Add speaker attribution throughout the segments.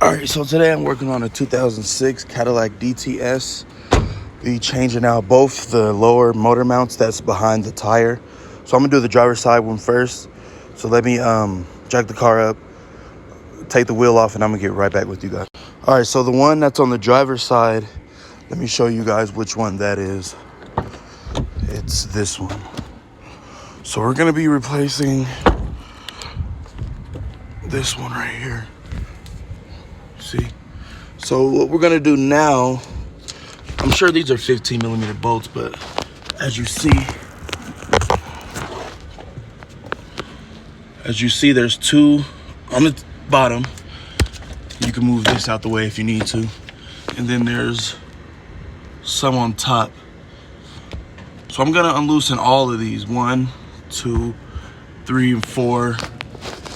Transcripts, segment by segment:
Speaker 1: Alright, so today I'm working on a 2006 Cadillac DTS. Be changing out both the lower motor mounts that's behind the tire. So I'm gonna do the driver's side one first. So let me jack the car up, take the wheel off, and I'm gonna get right back with you guys. Alright, so the one that's on the driver's side, let me show you guys which one that is. It's this one. So we're gonna be replacing this one right here. See? So what we're gonna do now, I'm sure these are 15 millimeter bolts, but as you see, there's two on the bottom. You can move this out the way if you need to. And then there's some on top. So I'm gonna unloosen all of these. 1, 2, 3, and 4.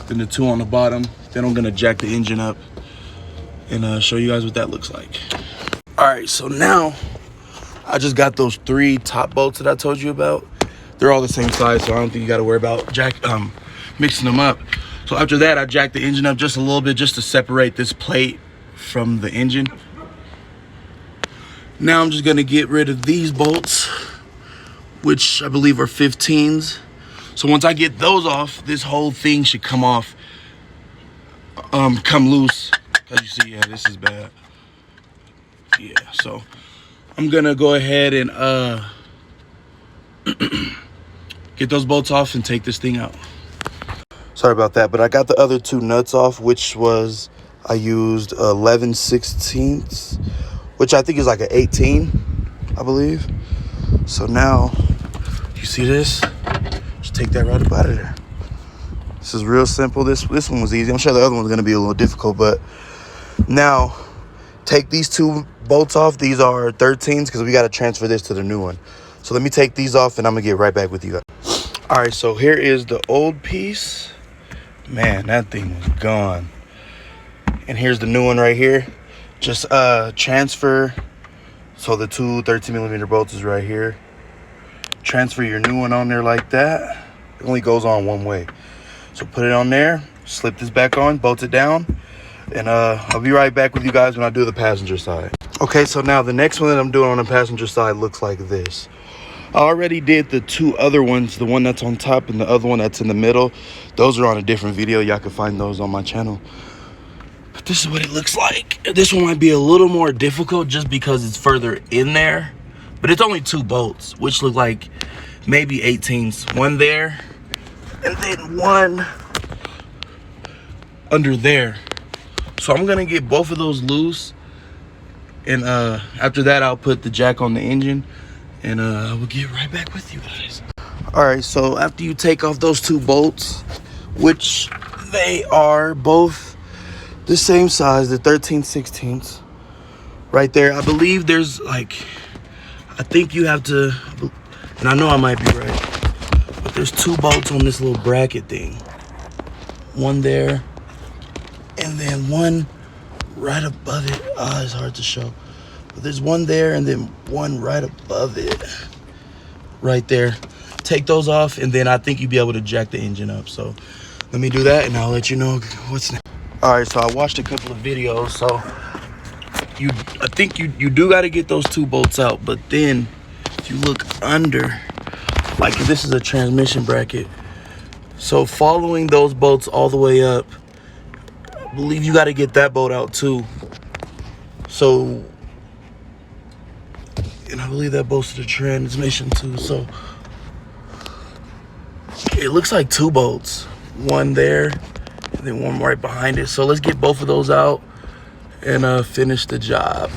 Speaker 1: Then the two on the bottom. Then I'm gonna jack the engine up and show you guys what that looks like. All right, so now I just got those 3 top bolts that I told you about. They're all the same size, so I don't think you gotta worry about mixing them up. So after that, I jacked the engine up just a little bit just to separate this plate from the engine. Now I'm just gonna get rid of these bolts, which I believe are 15s. So once I get those off, this whole thing should come off, come loose. As you see, yeah, this is bad. Yeah, so I'm gonna go ahead and get those bolts off and take this thing out. Sorry about that, but I got the other 2 nuts off, which was, I used 11/16, which I think is like an 18, I believe. So now, you see this? Just take that right up out of there. This is real simple. This one was easy. I'm sure the other one's gonna be a little difficult, but now take these 2 bolts off. These are 13s because we got to transfer this to the new one. So let me take these off and I'm gonna get right back with you guys. All right, so here is the old piece. Man, that thing was gone. And here's the new one right here. Just transfer. So the 2 13 millimeter bolts is right here. Transfer your new one on there like that. It only goes on one way. So put it on there, slip this back on, bolt it down, and I'll be right back with you guys when I do the passenger side. Okay, so now the next one that I'm doing on the passenger side looks like this. I already did the 2 other ones, the one that's on top and the other one that's in the middle. Those are on a different video. Y'all can find those on my channel. But this is what it looks like. This one might be a little more difficult just because it's further in there. But it's only 2 bolts, which look like maybe 18s. One there, and then one under there. So I'm gonna get both of those loose, and after that I'll put the jack on the engine, and we'll get right back with you guys. All right, so after you take off those 2 bolts, which they are both the same size, the 13/16 right there. I believe there's like, I think you have to, and I know I might be right, but there's 2 bolts on this little bracket thing. One there, and then one right above it. It's hard to show. But there's one there, and then one right above it. Right there. Take those off, and then I think you'll be able to jack the engine up. So let me do that, and I'll let you know what's next. All right, so I watched a couple of videos, so I think you do got to get those 2 bolts out, but then if you look under, like this is a transmission bracket, so following those bolts all the way up, I believe you got to get that bolt out too. So, and I believe that bolts to the transmission too. So it looks like 2 bolts, one there and then one right behind it. So let's get both of those out and finish the job.